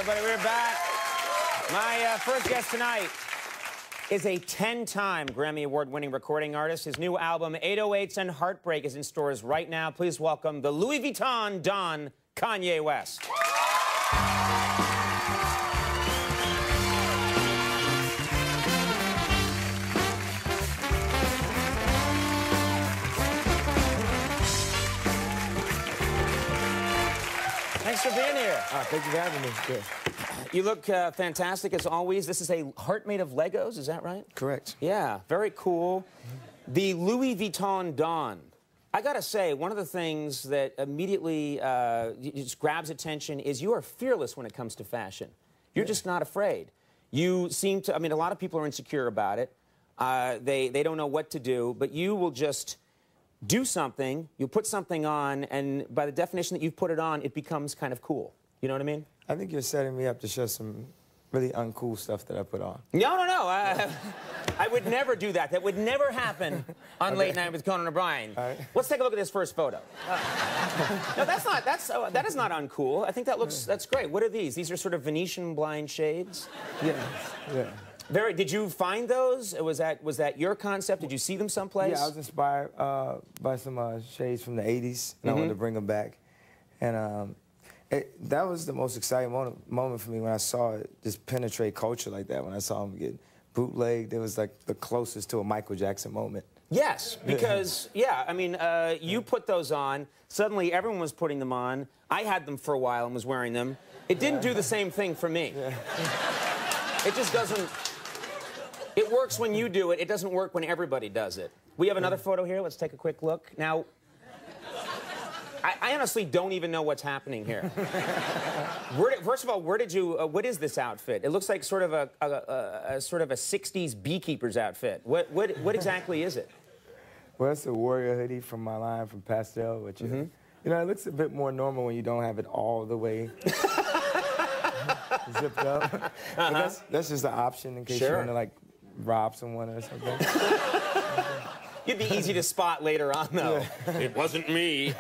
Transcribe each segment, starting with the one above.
everybody. We're back. My first guest tonight is a 10-time Grammy Award-winning recording artist. His new album, 808s and Heartbreak, is in stores right now. Please welcome the Louis Vuitton Don, Kanye West. Thanks for being here. Thank you for having me. Good. You look fantastic as always. This is a heart made of Legos, is that right? Correct. Yeah, very cool. The Louis Vuitton Don. I gotta say, one of the things that immediately just grabs attention is you are fearless when it comes to fashion. You're just not afraid. You seem to, I mean, a lot of people are insecure about it. They don't know what to do, but you will just do something, you put something on, and by the definition that you've put it on, it becomes kind of cool. You know what I mean? I think you're setting me up to show some really uncool stuff that I put on. No. I would never do that. That would never happen on Late Night with Conan O'Brien. All right. Let's take a look at this first photo. No, that is not uncool. I think that's great. What are these? These are sort of Venetian blind shades? Yeah. Did you find those? Was that your concept? Did you see them someplace? Yeah, I was inspired by some shades from the 80s, and I wanted to bring them back. And that was the most exciting moment for me when I saw it just penetrate culture like that, when I saw him get bootlegged. It was like the closest to a Michael Jackson moment. Yes, because, yeah, I mean, you put those on. Suddenly, everyone was putting them on. I had them for a while and was wearing them. It didn't do the same thing for me. Yeah. It just doesn't... It works when you do it. It doesn't work when everybody does it. We have another photo here. Let's take a quick look. Now, I honestly don't even know what's happening here. First of all, where did you? What is this outfit? It looks like sort of a '60s beekeeper's outfit. What exactly is it? Well, it's a Warrior hoodie from my line from Pastel, which you know, it looks a bit more normal when you don't have it all the way zipped up. But that's just an option in case you want to like rob someone or something. You'd be easy to spot later on, though. Yeah. It wasn't me.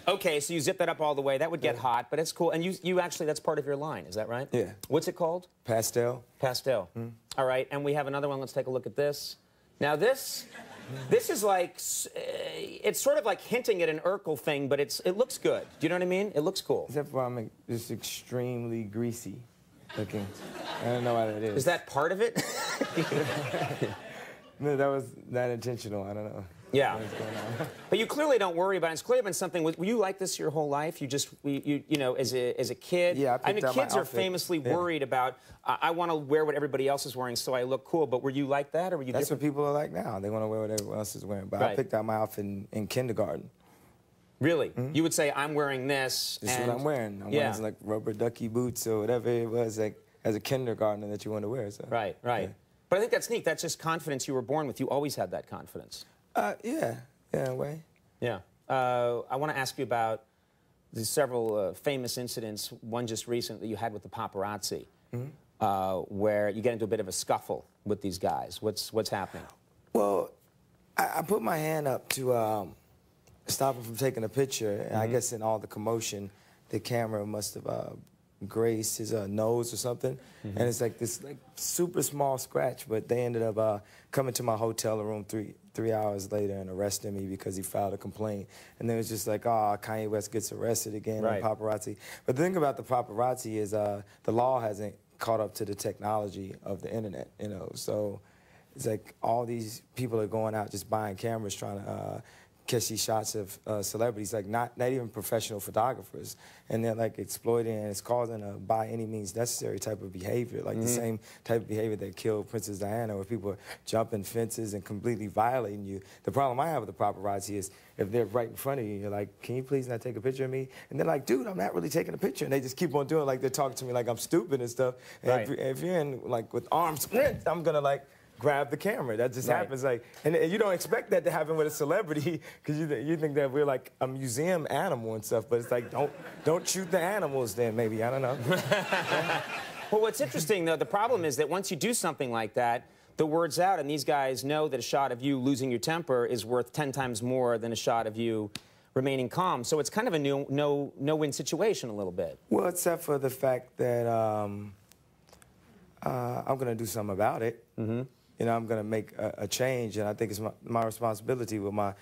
Okay, so you zip that up all the way. That would get hot, but it's cool. And you actually, that's part of your line, is that right? Yeah. What's it called? Pastel. Pastel. All right, and we have another one. Let's take a look at this. Now, this is like, it's sort of like hinting at an Urkel thing, but it looks good. Do you know what I mean? It looks cool. Except for I'm just extremely greasy looking. I don't know why that is. Is that part of it? No, that was not intentional. I don't know. Yeah. But you clearly don't worry about it. It's clearly been something. Were you like this your whole life? You just, you know, as a kid? Yeah, I mean, kids are famously worried about, I want to wear what everybody else is wearing so I look cool. But were you like that, or were you That's different? what people are like now. They want to wear what everyone else is wearing. But I picked out my outfit in kindergarten. Really? You would say, I'm wearing this. This is what I'm wearing. I'm wearing like rubber ducky boots or whatever it was, like as a kindergartner that you want to wear. So. Right. Yeah. But I think that's neat. That's just confidence you were born with. You always had that confidence. Yeah, in a way. Yeah. I want to ask you about the several famous incidents, one just recent that you had with the paparazzi, where you get into a bit of a scuffle with these guys. What's happening? Well, I put my hand up to stop him from taking a picture, and I guess in all the commotion, the camera must have grazed his nose or something, and it's like this super small scratch, but they ended up coming to my hotel room three hours later and arresting me because he filed a complaint. And then it was just like, oh, Kanye West gets arrested again on paparazzi. But the thing about the paparazzi is the law hasn't caught up to the technology of the internet, you know, so it's like all these people are going out just buying cameras trying to catch these shots of celebrities, like not even professional photographers, and they're like exploiting, and it's causing a by any means necessary type of behavior, like the same type of behavior that killed Princess Diana, where people are jumping fences and completely violating you. The problem I have with the paparazzi is if they're right in front of you, you're like, can you please not take a picture of me? And they're like, dude, I'm not really taking a picture, and they just keep on doing it, like they're talking to me like I'm stupid and stuff. And if you're in like with arms, I'm gonna like grab the camera. That just happens, like, and you don't expect that to happen with a celebrity because you think that we're like a museum animal and stuff, but it's like don't shoot the animals then, maybe, I don't know. Well, what's interesting though, the problem is that once you do something like that, the word's out, and these guys know that a shot of you losing your temper is worth 10 times more than a shot of you remaining calm. So it's kind of a no-win situation a little bit. Well, except for the fact that I'm going to do something about it. Mm-hmm. You know, I'm going to make a change, and I think it's my responsibility. With my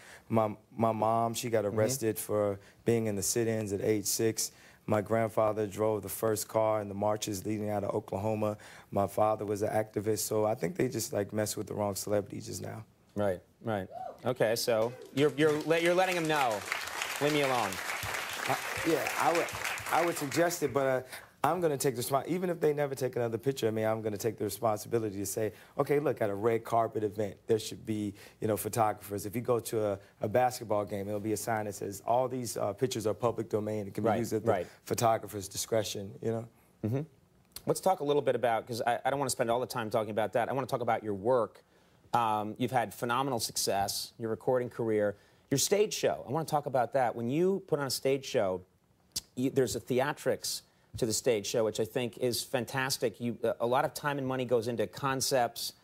mom, she got arrested for being in the sit-ins at age 6. My grandfather drove the first car in the marches leading out of Oklahoma. My father was an activist, so I think they just like mess with the wrong celebrity just now. Right, right. Okay, so you're letting them know. Leave me alone. Yeah, I would suggest it, but I'm going to take the responsibility. Even if they never take another picture of me, I'm going to take the responsibility to say, okay, look, at a red carpet event, there should be, you know, photographers. If you go to a basketball game, there'll be a sign that says, all these pictures are public domain. It can be used at the photographer's discretion, you know? Mm-hmm. Let's talk a little bit about, because I don't want to spend all the time talking about that. I want to talk about your work. You've had phenomenal success, your recording career, your stage show. I want to talk about that. When you put on a stage show, there's a theatrics to the stage show, which I think is fantastic. A lot of time and money goes into concepts,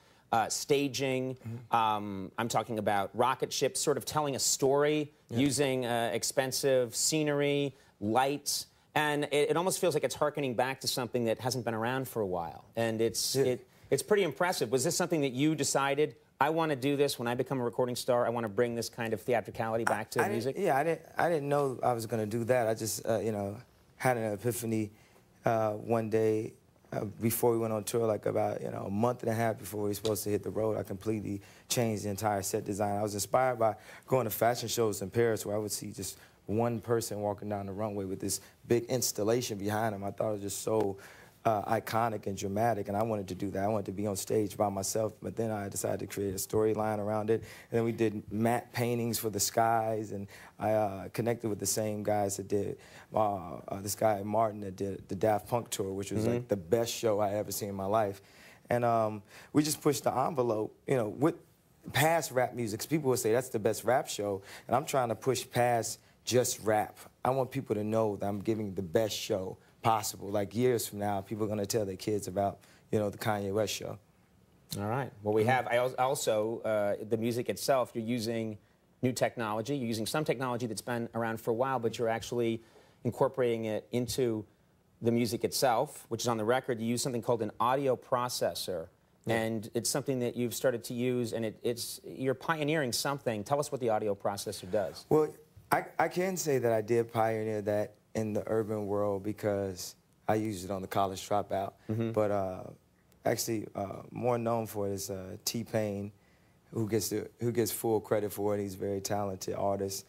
staging. Mm-hmm. I'm talking about rocket ships, sort of telling a story using expensive scenery, lights, and it almost feels like it's hearkening back to something that hasn't been around for a while. And it's pretty impressive. Was this something that you decided, I want to do this when I become a recording star? I want to bring this kind of theatricality back to music? Yeah, I didn't know I was going to do that. I just, you know, had an epiphany one day before we went on tour, like about, you know, a month and a half before we were supposed to hit the road. I completely changed the entire set design. I was inspired by going to fashion shows in Paris where I would see just one person walking down the runway with this big installation behind them. I thought it was just so iconic and dramatic, and I wanted to do that. I wanted to be on stage by myself, but then I decided to create a storyline around it. And then we did matte paintings for the skies, and I connected with the same guys that did, this guy Martin that did the Daft Punk tour, which was like the best show I ever seen in my life. And we just pushed the envelope, you know, with past rap music. 'Cause people would say that's the best rap show, and I'm trying to push past just rap. I want people to know that I'm giving the best show possible. Like years from now, people are going to tell their kids about, you know, the Kanye West show. All right. Well, we have also the music itself. You're using new technology. You're using some technology that's been around for a while, but you're actually incorporating it into the music itself, which is on the record. You use something called an audio processor, and it's something that you've started to use, and you're pioneering something. Tell us what the audio processor does. Well, I can say that I did pioneer that in the urban world because I used it on the College Dropout. But actually, more known for it is T-Pain, who gets full credit for it. He's a very talented artist.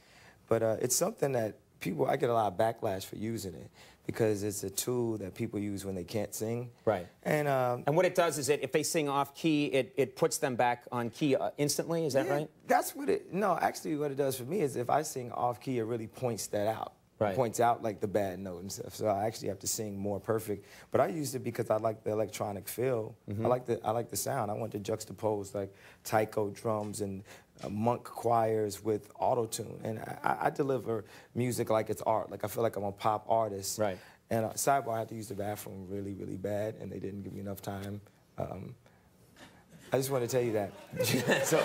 But it's something that I get a lot of backlash for using it because it's a tool that people use when they can't sing. Right. And what it does is if they sing off key, it puts them back on key instantly. Is that right? That's what it. No, actually, what it does for me is if I sing off key, it really points that out. Right. Points out like the bad note and stuff. So I actually have to sing more perfect. But I used it because I like the electronic feel. I like the sound. I want to juxtapose like taiko drums and monk choirs with auto-tune. And I deliver music like it's art. Like I feel like I'm a pop artist. Right. And sidebar, I had to use the bathroom really, really bad, and they didn't give me enough time. I just want to tell you that. So,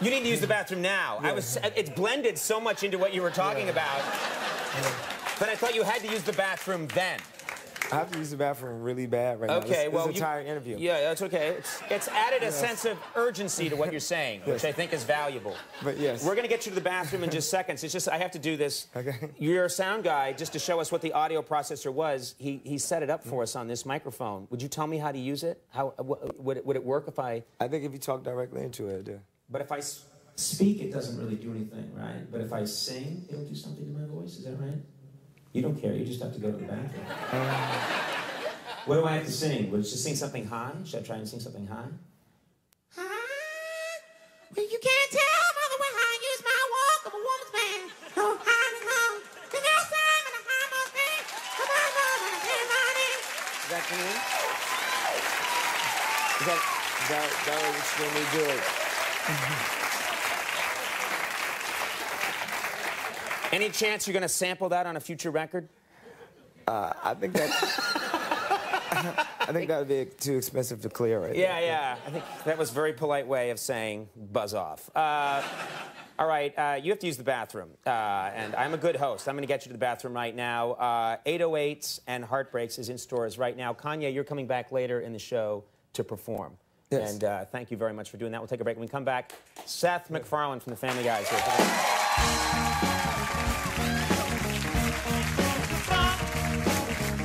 you need to use the bathroom now. Yeah. It's blended so much into what you were talking about, but I thought you had to use the bathroom then. I have to use the bathroom really bad right now. Okay, this entire interview. Yeah, that's okay. It's added a sense of urgency to what you're saying, which I think is valuable. But yes. We're going to get you to the bathroom in just seconds. It's just, I have to do this. Okay. You're a sound guy, just to show us what the audio processor was. He set it up for us on this microphone. Would you tell me how to use it? How would it work if I think if you talk directly into it, it'll do. But if I speak, it doesn't really do anything, right? But if I sing, it'll do something to my voice. Is that right? You don't care. You just have to go to the bathroom. What do I have to sing? Would it just sing something high? Should I try and sing something high? High? Well, you can't tell by the way I use my walk of a woman's man. No high and low. The next time and the high must be. Come on, Lord, and everybody. Is that clean? That was extremely good. Any chance you're going to sample that on a future record? I think that... I think that would be too expensive to clear right Yeah, there. yeah. I think that was a very polite way of saying buzz off. All right, you have to use the bathroom. And I'm a good host. I'm going to get you to the bathroom right now. 808s and Heartbreaks is in stores right now. Kanye, you're coming back later in the show to perform. Yes. And thank you very much for doing that. We'll take a break. When we come back, Seth MacFarlane from the Family Guy is here.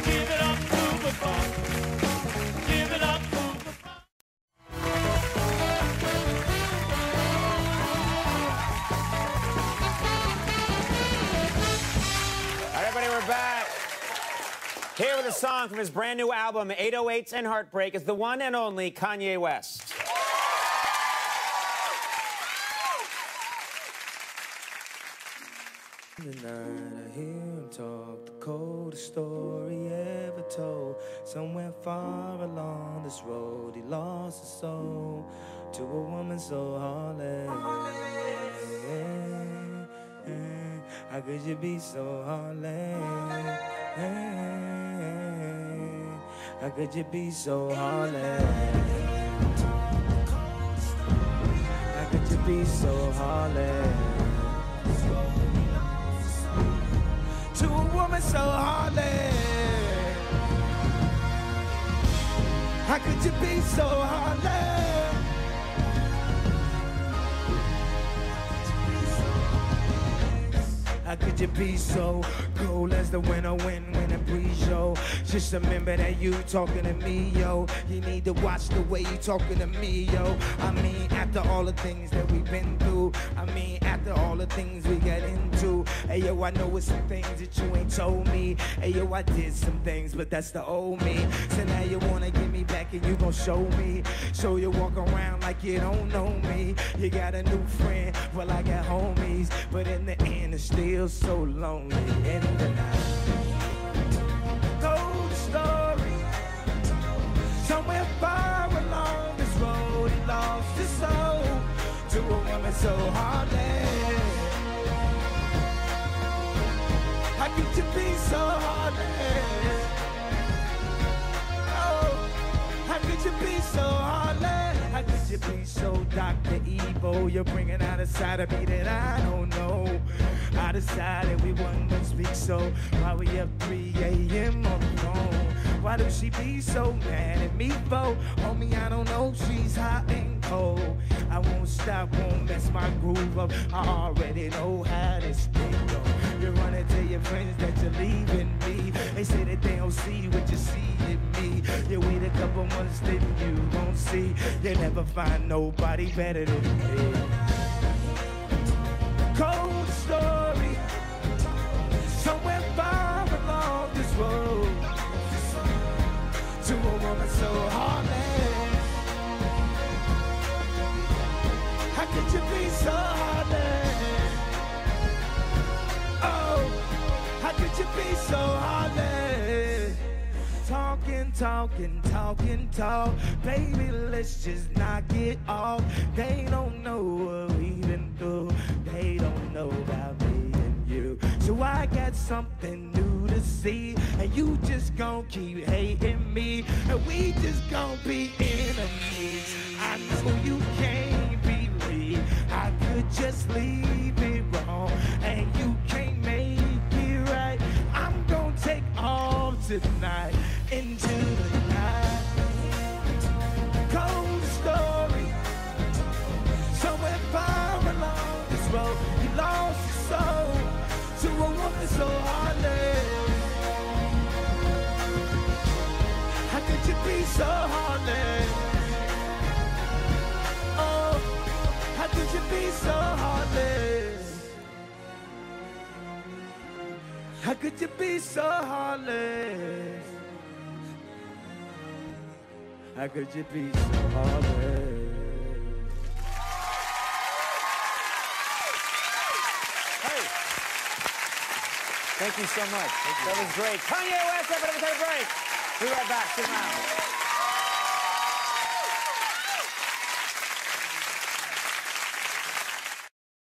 Give it up to the funk. Give it up to the funk. All right, everybody, we're back. Here with a song from his brand new album, 808s and Heartbreak, is the one and only Kanye West. The night I hear him talk, the coldest story ever told. Somewhere far along this road, he lost his soul to a woman so heartless. How could you be so heartless? How could you be so heartless? How could you be so heartless? To a woman so heartless. How could you be so heartless? How could you be so cold as the winter wind when it breeze, yo? Just remember that you talking to me, yo. You need to watch the way you talking to me, yo. I mean, after all the things that we've been through. I mean, after all the things we got into. Hey, yo, I know it's some things that you ain't told me. Hey, yo, I did some things, but that's the old me. So now you wanna get me back and you gon' show me. So you walk around like you don't know me. You got a new friend, well, I got homies. But in the end, it's still so lonely in the night. Told the story. Somewhere far along this road, he lost his soul to a woman so heartless. How could you be so heartless? Oh, how could you be so heartless? How could you be so Dr. Evil? You're bringing out a side of me that I don't know. I decided we wasn't gonna speak, so why we up 3 a.m. on the phone? Why does she be so mad at me, for? Homie, I don't know, she's hot and cold. I won't stop, won't mess my groove up. I already know how this thing go. You're running to your friends that you're leaving me. They say that they don't see what you see in me. You wait a couple months, then you gon' see. You'll never find nobody better than me. Cold story. Somewhere far along this road, to a woman so heartless. How could you be so heartless? Oh, how could you be so heartless? Talking, talking, talking, talk. Baby, let's just knock it off. They don't know what we've been through. They don't know about me and you. So I got something new to see. And you just gon' keep hating me. And we just gon' be enemies. I know you can't believe I could just leave it wrong. And you can't make it right. I'm gon' take all tonight into the night. Cold story. Somewhere far along this road, he lost his soul to a woman so heartless. How could you be so heartless? Oh, how could you be so heartless? How could you be so heartless? How could you be so heartless? Hey. Thank you so much. That was great. Kanye West, everybody, take a break. We'll be right back. Sit around.